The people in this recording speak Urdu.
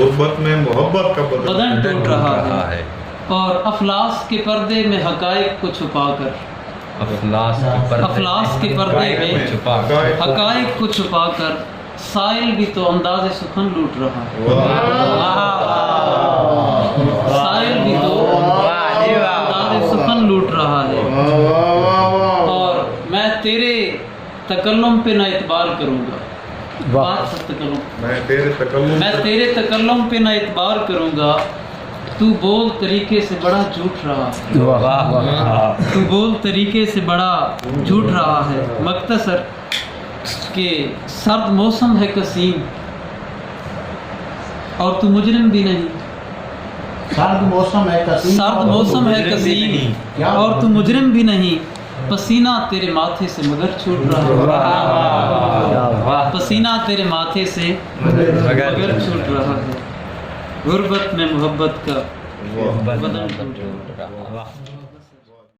غربت میں محبت کا بدن ٹوٹ رہا ہے، اور افلاس کے پردے میں حقائق کو چھپا کر، افلاس کے پردے میں حقائق کو چھپا کر سائل بھی تو انداز سخن لوٹ رہا ہے، سائل بھی تو انداز سخن لوٹ رہا ہے، اور میں تیرے تکلم پہ نہ اعتبار کروں گا، میں تیرے تکلم پہ نہ اعتبار کروں گا، تو بول طریقے سے بڑا جھوٹ رہا ہے، تو بول طریقے سے بڑا جھوٹ رہا ہے، مختصر کہ سرد موسم ہے قسیم اور تو مجرم بھی نہیں، سرد موسم ہے قسیم، سرد موسم ہے قسیم اور تو مجرم بھی نہیں، پسینہ تیرے ماتھے سے مگر چھوٹ رہا ہے، پسینہ تیرے ماتھے سے مگر چھوٹ رہا ہے، غربت میں محبت کا بدن ٹوٹ رہا ہے۔